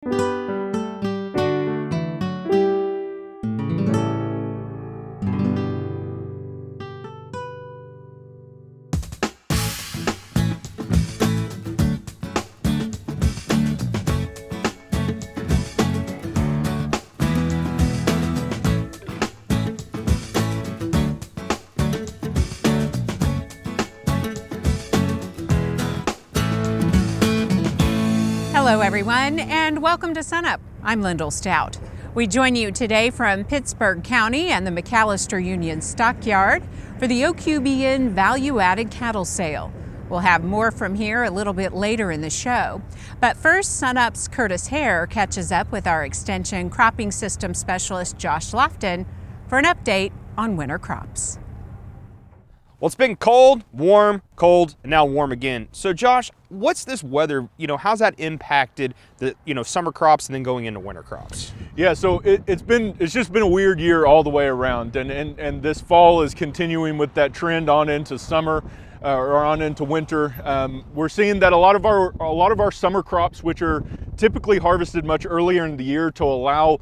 Hello everyone, and welcome to SUNUP. I'm Lyndall Stout. We join you today from Pittsburgh County and the McAllister Union Stockyard for the OQBN Value Added Cattle Sale. We'll have more from here a little bit later in the show. But first, SUNUP's Curtis Hare catches up with our Extension Cropping System Specialist Josh Lofton for an update on winter crops. Well, it's been cold, and now warm again. So Josh, what's this weather, how's that impacted the, summer crops and then going into winter crops? Yeah, so it's just been a weird year all the way around, and this fall is continuing with that trend on into summer or on into winter. We're seeing that a lot of our summer crops, which are typically harvested much earlier in the year to allow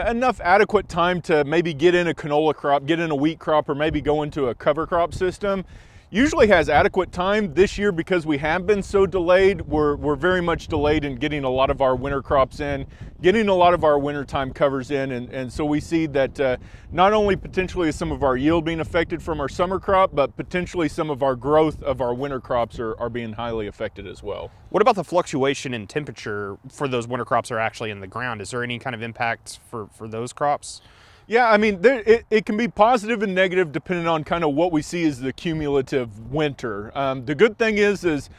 enough adequate time to maybe get in a canola crop, get in a wheat crop, or maybe go into a cover crop system, usually has adequate time. This year, because we have been so delayed, we're very much delayed in getting a lot of our winter crops in, getting a lot of our wintertime covers in, and so we see that not only potentially is some of our yield being affected from our summer crop, but potentially some of our growth of our winter crops are being highly affected as well. What about the fluctuation in temperature for those winter crops that are actually in the ground? Is there any kind of impact for those crops? Yeah, I mean, it can be positive and negative depending on kind of what we see as the cumulative winter. The good thing is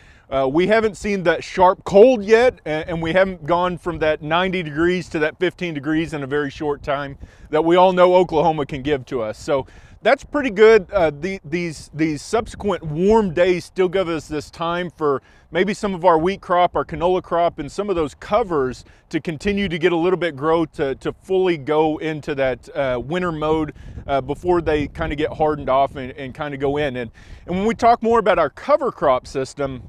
we haven't seen that sharp cold yet, and we haven't gone from that 90 degrees to that 15 degrees in a very short time that we all know Oklahoma can give to us. So that's pretty good. These subsequent warm days still give us this time for maybe some of our wheat crop, our canola crop, and some of those covers to continue to get a little bit growth to fully go into that winter mode before they kind of get hardened off and kind of go in. And when we talk more about our cover crop system,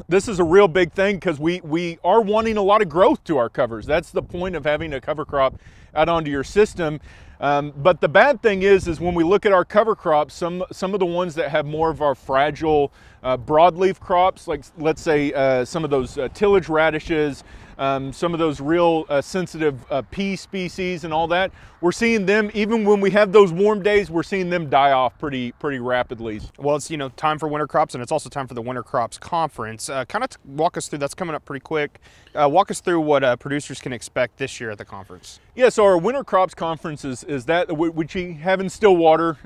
this is a real big thing because we are wanting a lot of growth to our covers. That's the point of having a cover crop out onto your system. But the bad thing is when we look at our cover crops, some of the ones that have more of our fragile broadleaf crops, like let's say some of those tillage radishes, some of those real sensitive pea species and all that, we're seeing them, even when we have those warm days, we're seeing them die off pretty rapidly. Well, it's time for winter crops, and it's also time for the Winter Crops Conference. Kind of walk us through, that's coming up pretty quick. Walk us through what producers can expect this year at the conference. Yeah, so our Winter Crops Conference is that which we have in Stillwater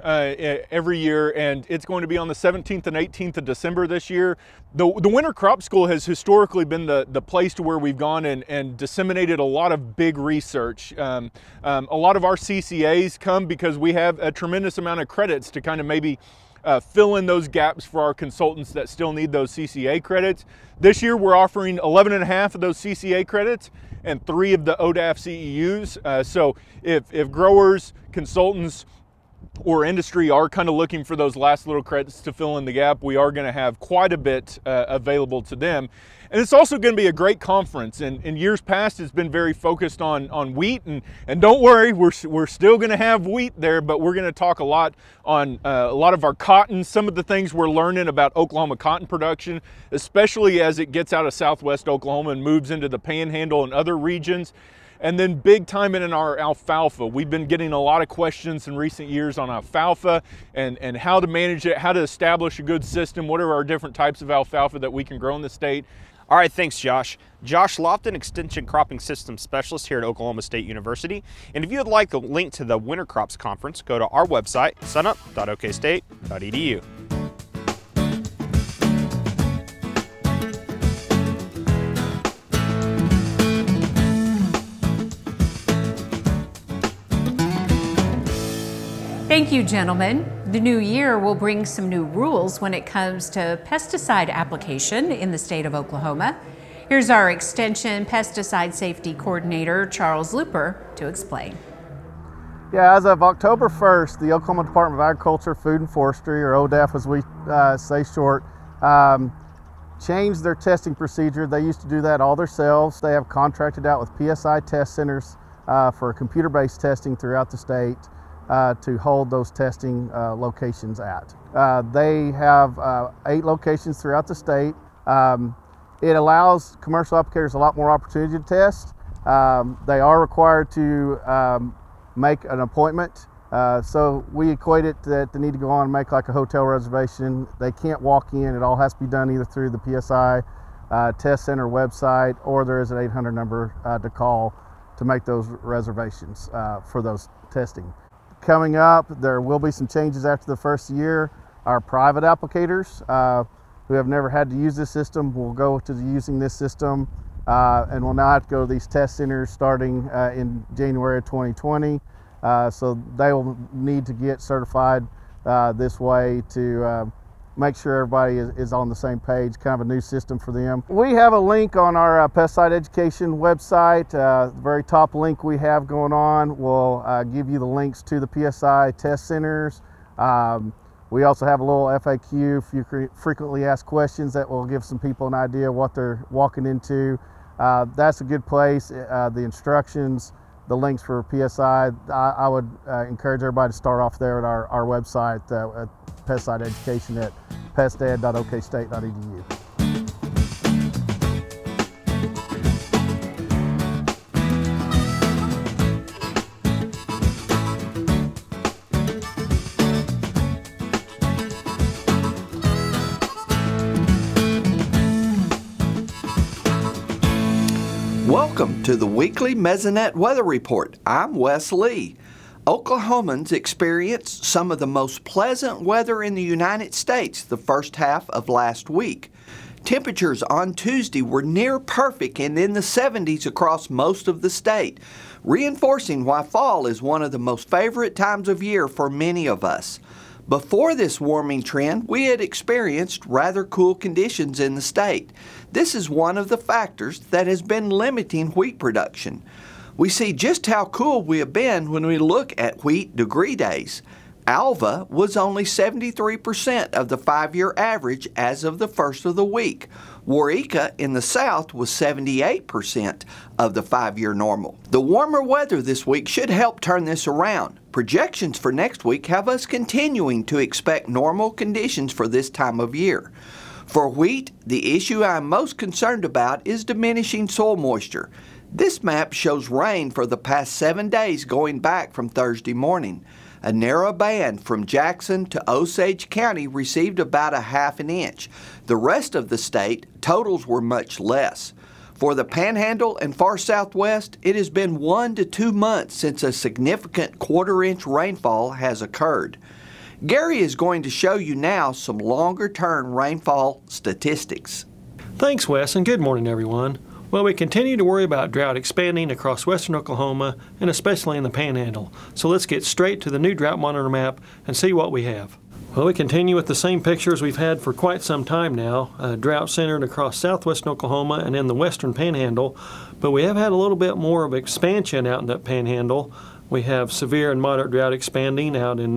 every year, and it's going to be on the 17th and 18th of December this year. The Winter Crop School has historically been the place to where we've gone and disseminated a lot of big research. A lot of our CCAs come because we have a tremendous amount of credits to kind of maybe fill in those gaps for our consultants that still need those CCA credits. This year we're offering 11.5 of those CCA credits and 3 of the ODAF CEUs. So if growers, consultants, or industry are kind of looking for those last little credits to fill in the gap, we are going to have quite a bit available to them. And it's also going to be a great conference. And in years past, it's been very focused on wheat. And don't worry, we're still going to have wheat there, but we're going to talk a lot on a lot of our cotton, some of the things we're learning about Oklahoma cotton production, especially as it gets out of southwest Oklahoma and moves into the Panhandle and other regions. And then big time in our alfalfa. We've been getting a lot of questions in recent years on alfalfa and how to manage it, how to establish a good system, what are our different types of alfalfa that we can grow in the state. All right, thanks, Josh. Josh Lofton, Extension Cropping System Specialist here at Oklahoma State University. And if you would like a link to the Winter Crops Conference, go to our website, sunup.okstate.edu. Thank you, gentlemen. The new year will bring some new rules when it comes to pesticide application in the state of Oklahoma. Here's our Extension Pesticide Safety Coordinator, Charles Looper, to explain. Yeah, as of October 1st, the Oklahoma Department of Agriculture, Food and Forestry, or ODAF as we say short, changed their testing procedure. They used to do that all themselves. They have contracted out with PSI test centers for computer-based testing throughout the state to hold those testing locations at. They have 8 locations throughout the state. It allows commercial applicators a lot more opportunity to test. They are required to make an appointment. So we equate it that they need to go on and make like a hotel reservation. They can't walk in. It all has to be done either through the PSI Test Center website, or there is an 800 number to call to make those reservations for those testing. Coming up, there will be some changes after the first year. Our private applicators who have never had to use this system will go to using this system and will now have to go to these test centers starting in January of 2020. So they will need to get certified this way to make sure everybody is on the same page, kind of a new system for them. We have a link on our pesticide education website. The very top link we have going on will give you the links to the PSI test centers. We also have a little FAQ, frequently asked questions, that will give some people an idea what they're walking into. That's a good place. The instructions, the links for PSI, I would encourage everybody to start off there at our website, at Pesticide Education at pested.okstate.edu. Welcome to the weekly Mesonet Weather Report. I'm Wes Lee. Oklahomans experienced some of the most pleasant weather in the United States the first half of last week. Temperatures on Tuesday were near perfect and in the 70s across most of the state, reinforcing why fall is one of the most favorite times of year for many of us. Before this warming trend, we had experienced rather cool conditions in the state. This is one of the factors that has been limiting wheat production. We see just how cool we have been when we look at wheat degree days. Alva was only 73% of the 5-year average as of the first of the week. Waurika in the south was 78% of the 5-year normal. The warmer weather this week should help turn this around. Projections for next week have us continuing to expect normal conditions for this time of year. For wheat, the issue I'm most concerned about is diminishing soil moisture. This map shows rain for the past 7 days going back from Thursday morning. A narrow band from Jackson to Osage County received about a ½ inch. The rest of the state, totals were much less. For the Panhandle and far southwest, it has been 1 to 2 months since a significant quarter-inch rainfall has occurred. Gary is going to show you now some longer-term rainfall statistics. Thanks, Wes, and good morning, everyone. Well, we continue to worry about drought expanding across western Oklahoma and especially in the Panhandle. So let's get straight to the new drought monitor map and see what we have. Well, we continue with the same pictures we've had for quite some time now, drought centered across southwestern Oklahoma and in the western Panhandle, but we have had a little bit more of expansion out in that Panhandle. We have severe and moderate drought expanding out in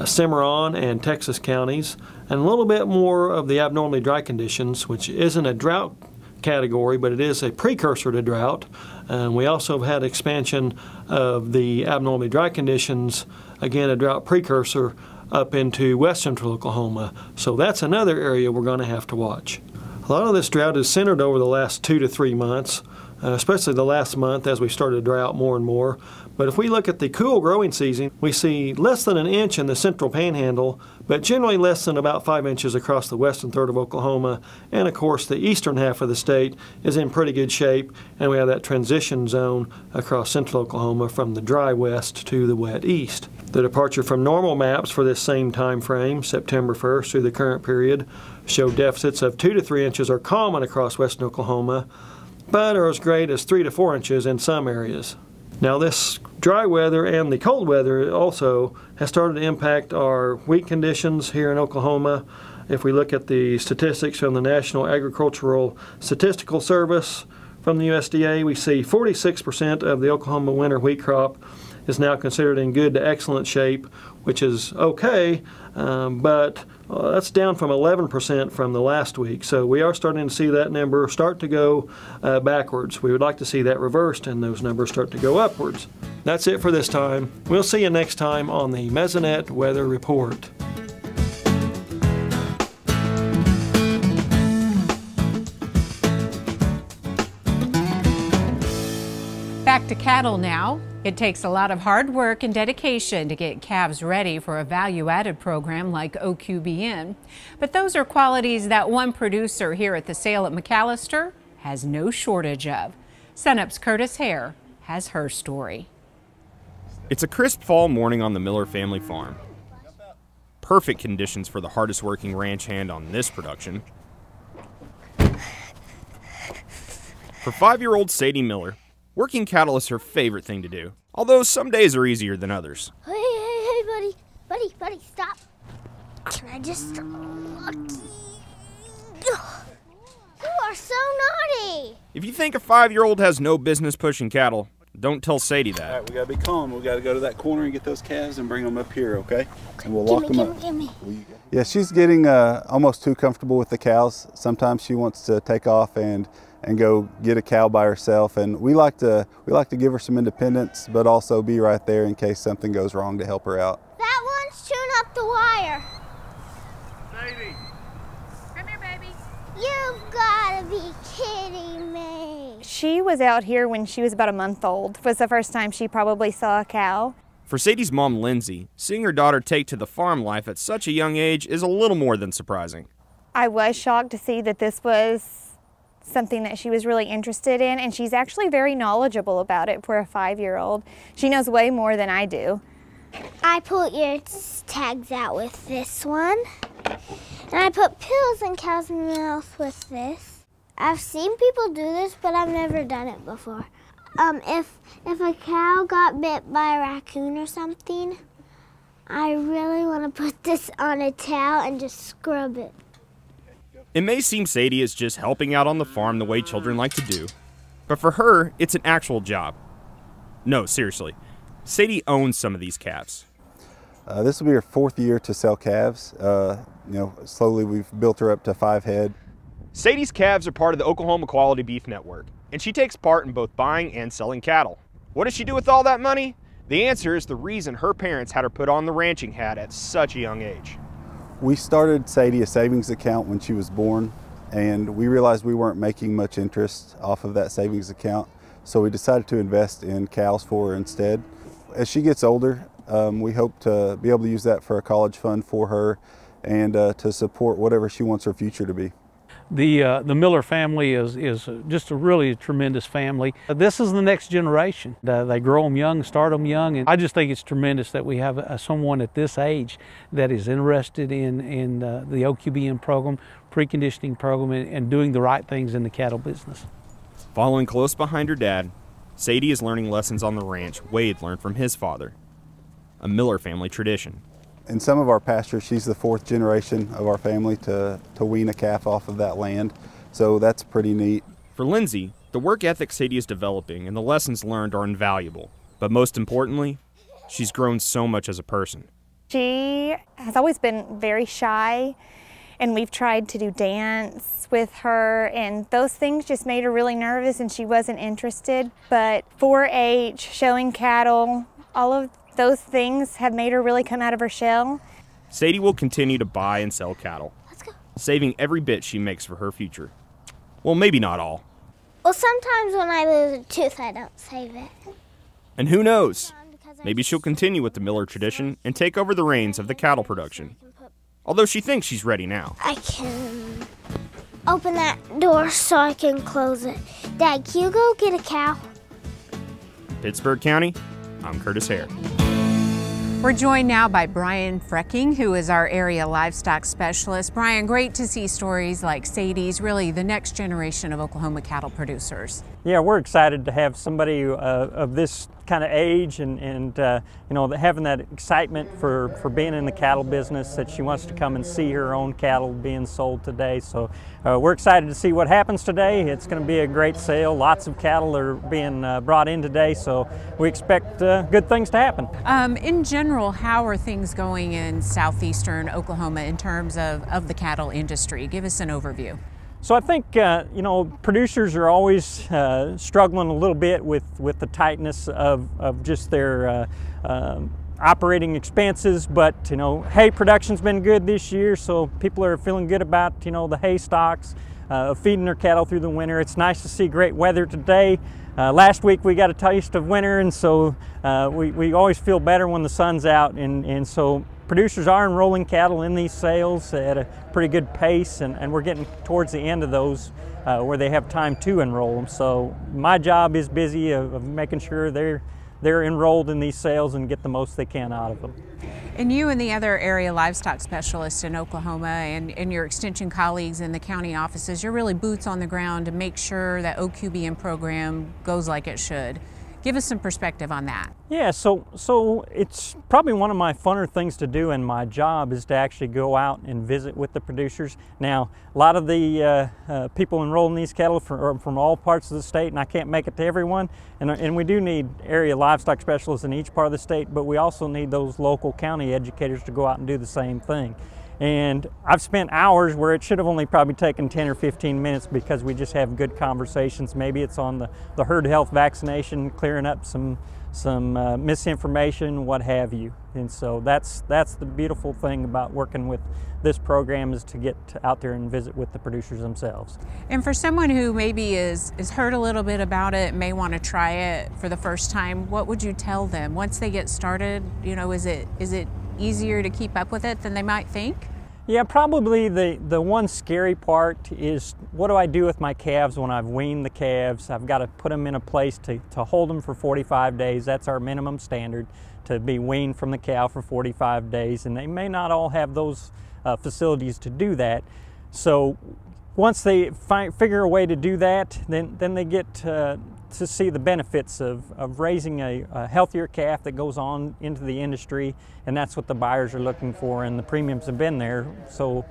Cimarron and Texas counties, and a little bit more of the abnormally dry conditions, which isn't a drought category, but it is a precursor to drought. We also have had expansion of the abnormally dry conditions, again a drought precursor, up into west central Oklahoma. So that's another area we're going to have to watch. A lot of this drought is centered over the last 2 to 3 months, especially the last month as we started to dry out more and more. But if we look at the cool growing season, we see less than 1 inch in the central Panhandle, but generally less than about 5 inches across the western third of Oklahoma. And of course the eastern half of the state is in pretty good shape, and we have that transition zone across central Oklahoma from the dry west to the wet east. The departure from normal maps for this same time frame, September 1st through the current period, show deficits of 2 to 3 inches are common across western Oklahoma, but are as great as 3 to 4 inches in some areas. Now this dry weather and the cold weather also has started to impact our wheat conditions here in Oklahoma. If we look at the statistics from the National Agricultural Statistical Service from the USDA, we see 46% of the Oklahoma winter wheat crop is now considered in good to excellent shape, which is okay, but That's down from 11% from the last week. So we are starting to see that number start to go backwards. We would like to see that reversed and those numbers start to go upwards. That's it for this time. We'll see you next time on the Mesonet Weather Report. Back to cattle now. It takes a lot of hard work and dedication to get calves ready for a value-added program like OQBN. But those are qualities that one producer here at the sale at McAllister has no shortage of. SUNUP's Curtis Hare has her story. It's a crisp fall morning on the Miller family farm. Perfect conditions for the hardest working ranch hand on this production. For 5-year-old Sadie Miller, working cattle is her favorite thing to do, although some days are easier than others. Hey, buddy, stop. Can I just... You are so naughty. If you think a 5-year-old has no business pushing cattle, don't tell Sadie that. All right, we gotta be calm. We gotta go to that corner and get those calves and bring them up here, okay? And we'll lock them up. Gimme. Yeah, she's getting almost too comfortable with the cows. Sometimes she wants to take off and go get a cow by herself, and we like to give her some independence, but also be right there in case something goes wrong to help her out. That one's chewing up the wire. Sadie! Come here, baby. You've gotta be kidding me. She was out here when she was about a month old. It was the first time she probably saw a cow. For Sadie's mom, Lindsay, seeing her daughter take to the farm life at such a young age is a little more than surprising. I was shocked to see that this was something that she was really interested in, and she's actually very knowledgeable about it for a 5-year-old. She knows way more than I do. I put your tags out with this one, and I put pills in cow's mouth with this. I've seen people do this, but I've never done it before. If a cow got bit by a raccoon or something, I really want to put this on a towel and just scrub it. It may seem Sadie is just helping out on the farm the way children like to do, but for her, it's an actual job. No, seriously, Sadie owns some of these calves. This will be her 4th year to sell calves. Slowly we've built her up to 5 head. Sadie's calves are part of the Oklahoma Quality Beef Network, and she takes part in both buying and selling cattle. What does she do with all that money? The answer is the reason her parents had her put on the ranching hat at such a young age. We started Sadie a savings account when she was born, and we realized we weren't making much interest off of that savings account, so we decided to invest in cows for her instead. As she gets older, we hope to be able to use that for a college fund for her and to support whatever she wants her future to be. The Miller family is just a really tremendous family. This is the next generation. They grow them young, start them young, and I just think it's tremendous that we have someone at this age that is interested in the OQBN program, preconditioning program, and doing the right things in the cattle business. Following close behind her dad, Sadie is learning lessons on the ranch Wade learned from his father, a Miller family tradition. In some of our pastures, she's the 4th generation of our family to wean a calf off of that land, so that's pretty neat. For Lindsay, the work ethic Sadie is developing and the lessons learned are invaluable, but most importantly, she's grown so much as a person. She has always been very shy, and we've tried to do dance with her, and those things just made her really nervous and she wasn't interested. But 4-H, showing cattle, all of those things have made her really come out of her shell. Sadie will continue to buy and sell cattle, saving every bit she makes for her future. Well, maybe not all. Well, sometimes when I lose a tooth, I don't save it. And who knows? Maybe she'll continue with the Miller tradition and take over the reins of the cattle production. Although she thinks she's ready now. I can open that door so I can close it. Dad, can you go get a cow? Pittsburgh County, I'm Curtis Hare. We're joined now by Brian Frecking, who is our area livestock specialist. Brian, great to see stories like Sadie's, really the next generation of Oklahoma cattle producers. Yeah, we're excited to have somebody of this kind of age and you know, having that excitement for being in the cattle business, that she wants to come and see her own cattle being sold today. So we're excited to see what happens today. It's going to be a great sale. Lots of cattle are being brought in today, so we expect good things to happen. In general, how are things going in southeastern Oklahoma in terms of the cattle industry? Give us an overview. So I think you know, producers are always struggling a little bit with the tightness of just their operating expenses, but you know, hay production's been good this year, so people are feeling good about, you know, the hay stocks, feeding their cattle through the winter. It's nice to see great weather today. Last week we got a taste of winter, and so we always feel better when the sun's out, and so producers are enrolling cattle in these sales at a pretty good pace, and we're getting towards the end of those where they have time to enroll them. So my job is busy of making sure they're enrolled in these sales and get the most they can out of them. And you and the other area livestock specialists in Oklahoma and your extension colleagues in the county offices, you're really boots on the ground to make sure that OQBN program goes like it should. Give us some perspective on that. Yeah, so it's probably one of my funner things to do in my job is to actually go out and visit with the producers. Now, a lot of the people enrolling these cattle are from all parts of the state, and I can't make it to everyone. And we do need area livestock specialists in each part of the state, but we also need those local county educators to go out and do the same thing. And I've spent hours where it should have only probably taken 10 or 15 minutes because we just have good conversations. Maybe it's on the herd health vaccination, clearing up some misinformation, what have you. And so that's the beautiful thing about working with this program, is to get out there and visit with the producers themselves. And for someone who maybe is heard a little bit about it, may want to try it for the first time, what would you tell them once they get started? You know, is it easier to keep up with it than they might think? Yeah, probably the one scary part is, what do I do with my calves when I've weaned the calves? I've got to put them in a place to hold them for 45 days. That's our minimum standard, to be weaned from the cow for 45 days, and they may not all have those facilities to do that. So once they figure a way to do that, then they get to see the benefits of raising a healthier calf that goes on into the industry, and that's what the buyers are looking for, and the premiums have been there. So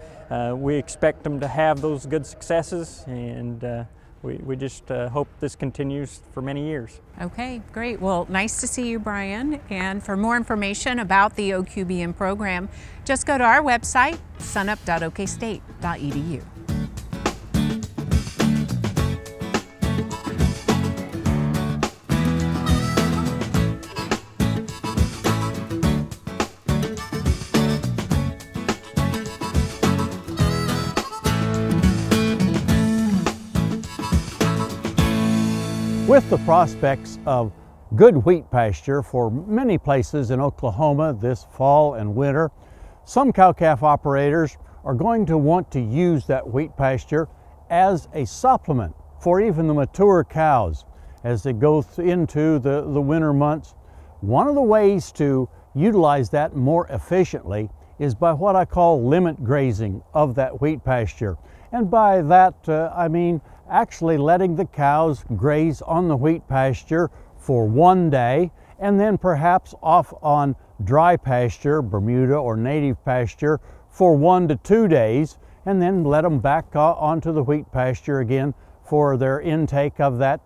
we expect them to have those good successes, and we just hope this continues for many years. Okay, great. Well, nice to see you, Brian. And for more information about the OQBN program, just go to our website, sunup.okstate.edu. With the prospects of good wheat pasture for many places in Oklahoma this fall and winter, some cow-calf operators are going to want to use that wheat pasture as a supplement for even the mature cows as they go into the winter months. One of the ways to utilize that more efficiently is by what I call limit grazing of that wheat pasture. And by that I mean actually letting the cows graze on the wheat pasture for one day, and then perhaps off on dry pasture, Bermuda or native pasture, for 1 to 2 days, and then let them back onto the wheat pasture again for their intake of that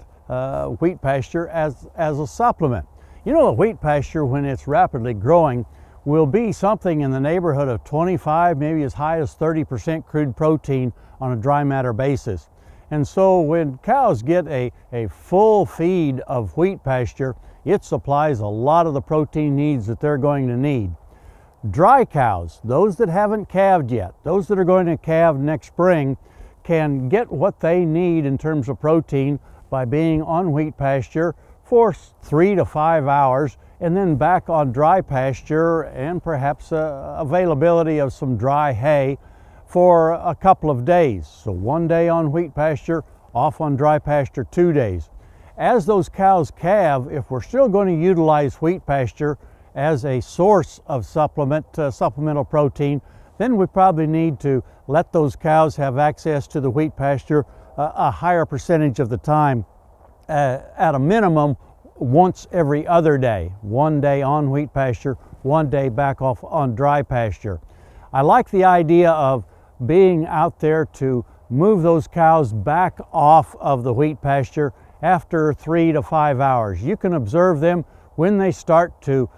wheat pasture as a supplement. You know, the wheat pasture, when it's rapidly growing, will be something in the neighborhood of 25, maybe as high as 30% crude protein on a dry matter basis. And so when cows get a full feed of wheat pasture, it supplies a lot of the protein needs that they're going to need. Dry cows, those that haven't calved yet, those that are going to calve next spring, can get what they need in terms of protein by being on wheat pasture for 3 to 5 hours, and then back on dry pasture and perhaps availability of some dry hay for a couple of days. So 1 day on wheat pasture, off on dry pasture 2 days. As those cows calve, if we're still going to utilize wheat pasture as a source of supplemental protein, then we probably need to let those cows have access to the wheat pasture a higher percentage of the time. at a minimum once every other day. 1 day on wheat pasture, 1 day back off on dry pasture. I like the idea of being out there to move those cows back off of the wheat pasture after 3 to 5 hours. You can observe them when they start to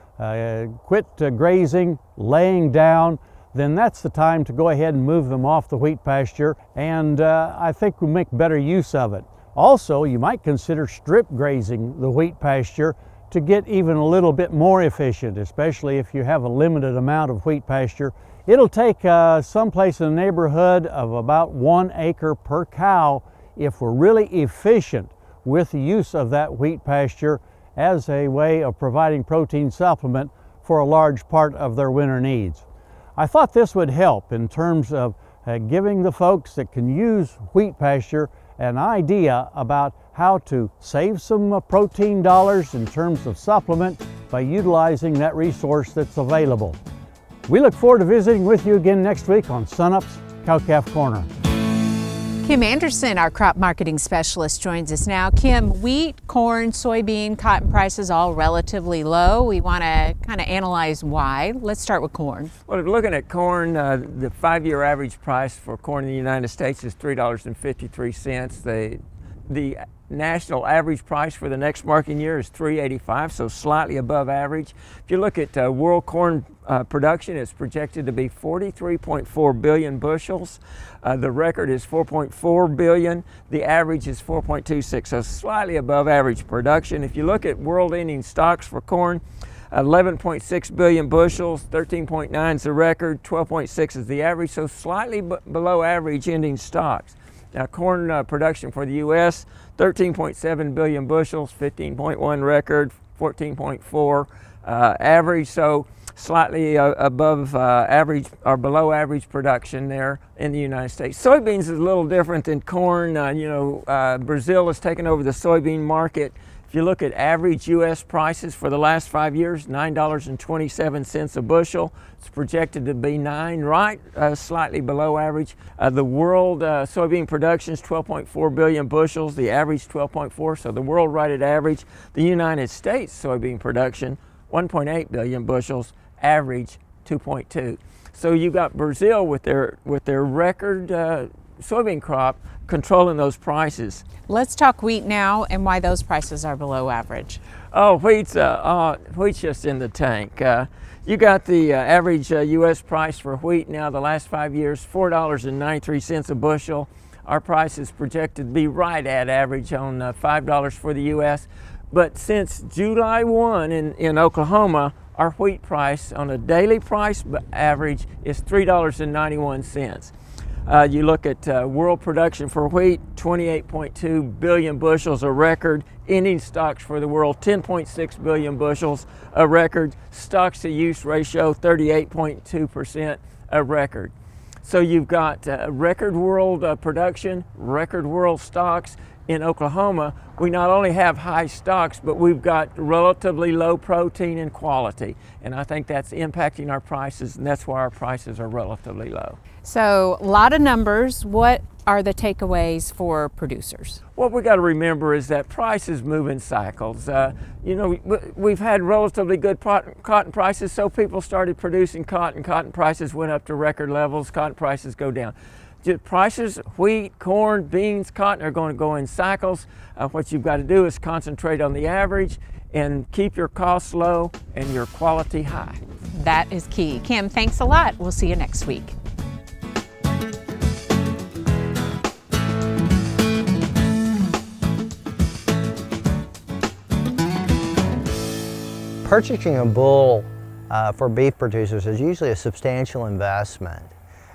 quit grazing, laying down, then that's the time to go ahead and move them off the wheat pasture, and I think we'll make better use of it. Also, you might consider strip grazing the wheat pasture to get even a little bit more efficient, especially if you have a limited amount of wheat pasture. It'll take someplace in the neighborhood of about 1 acre per cow if we're really efficient with the use of that wheat pasture as a way of providing protein supplement for a large part of their winter needs. I thought this would help in terms of giving the folks that can use wheat pasture an idea about how to save some protein dollars in terms of supplement by utilizing that resource that's available. We look forward to visiting with you again next week on SUNUP's Cow-Calf Corner. Kim Anderson, our crop marketing specialist, joins us now. Kim, wheat, corn, soybean, cotton prices all relatively low. We want to kind of analyze why. Let's start with corn. Well, if you're looking at corn, the 5-year average price for corn in the United States is $3.53. The national average price for the next marketing year is $3.85, so slightly above average. If you look at world corn production, it's projected to be 43.4 billion bushels. The record is 4.4 billion. The average is 4.26, so slightly above average production. If you look at world ending stocks for corn, 11.6 billion bushels, 13.9 is the record, 12.6 is the average, so slightly below average ending stocks. Now, corn production for the U.S., 13.7 billion bushels, 15.1 record, 14.4 average, so slightly above average or below average production there in the United States. Soybeans is a little different than corn. Brazil has taken over the soybean market. If you look at average U.S. prices for the last 5 years, $9.27 a bushel. It's projected to be slightly below average. The world soybean production is 12.4 billion bushels, the average 12.4, so the world right at average. The United States soybean production, 1.8 billion bushels, average 2.2. So you've got Brazil with their record soybean crop controlling those prices. Let's talk wheat now and why those prices are below average. Oh, wheat's just in the tank. You got the average U.S. price for wheat now the last 5 years, $4.93 a bushel. Our price is projected to be right at average on $5 for the U.S. But since July 1 in Oklahoma, our wheat price on a daily price average is $3.91. You look at world production for wheat, 28.2 billion bushels, a record. Ending stocks for the world, 10.6 billion bushels, a record. Stocks to use ratio, 38.2%, a record. So you've got record world production, record world stocks. In Oklahoma, we not only have high stocks, but we've got relatively low protein and quality. And I think that's impacting our prices, and that's why our prices are relatively low. So, a lot of numbers. What are the takeaways for producers? What we got to remember is that prices move in cycles. We've had relatively good cotton prices, so people started producing cotton. Cotton prices went up to record levels. Cotton prices go down. Prices, wheat, corn, beans, cotton are going to go in cycles. What you've got to do is concentrate on the average and keep your costs low and your quality high. That is key. Kim, thanks a lot. We'll see you next week. Purchasing a bull for beef producers is usually a substantial investment.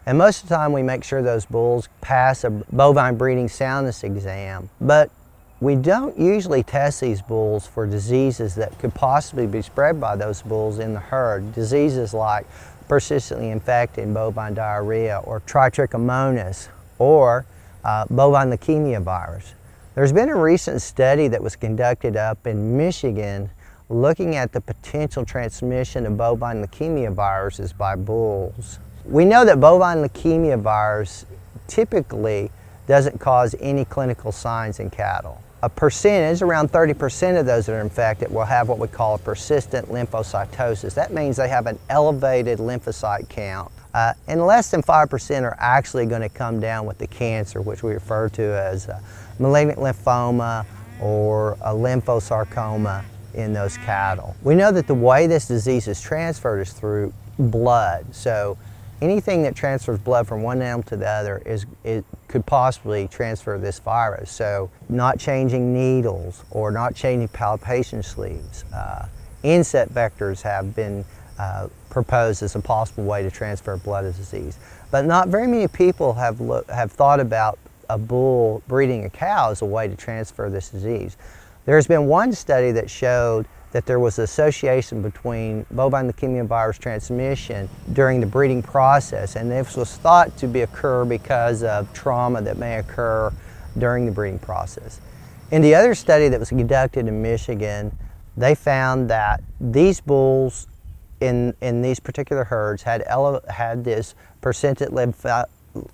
And most of the time we make sure those bulls pass a bovine breeding soundness exam. But we don't usually test these bulls for diseases that could possibly be spread by those bulls in the herd. Diseases like persistently infected bovine diarrhea or tritrichomonas or bovine leukemia virus. There's been a recent study that was conducted up in Michigan looking at the potential transmission of bovine leukemia viruses by bulls. We know that bovine leukemia virus typically doesn't cause any clinical signs in cattle. a percentage, around 30% of those that are infected will have what we call a persistent lymphocytosis. That means they have an elevated lymphocyte count. And less than 5% are actually going to come down with the cancer, which we refer to as malignant lymphoma or a lymphosarcoma in those cattle. We know that the way this disease is transferred is through blood. So anything that transfers blood from one animal to the other it could possibly transfer this virus. So not changing needles or not changing palpation sleeves. Insect vectors have been proposed as a possible way to transfer blood disease. But not very many people have thought about a bull breeding a cow as a way to transfer this disease. There's been one study that showed that there was an association between bovine leukemia virus transmission during the breeding process, and this was thought to occur because of trauma that may occur during the breeding process. In the other study that was conducted in Michigan, they found that these bulls in these particular herds had this persistent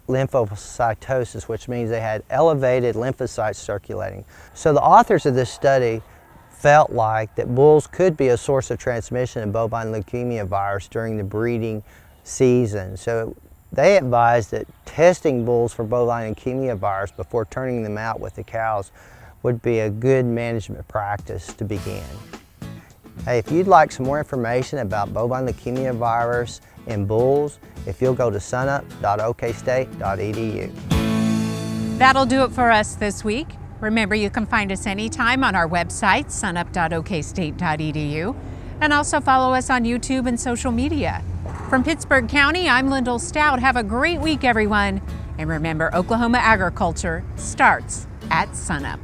lymphocytosis, which means they had elevated lymphocytes circulating. So the authors of this study felt like that bulls could be a source of transmission of bovine leukemia virus during the breeding season. So they advised that testing bulls for bovine leukemia virus before turning them out with the cows would be a good management practice to begin. Hey, if you'd like some more information about bovine leukemia virus in bulls, if you'll go to sunup.okstate.edu. That'll do it for us this week. Remember, you can find us anytime on our website, sunup.okstate.edu, and also follow us on YouTube and social media. From Pittsburg County, I'm Lyndall Stout. Have a great week, everyone. And remember, Oklahoma agriculture starts at sunup.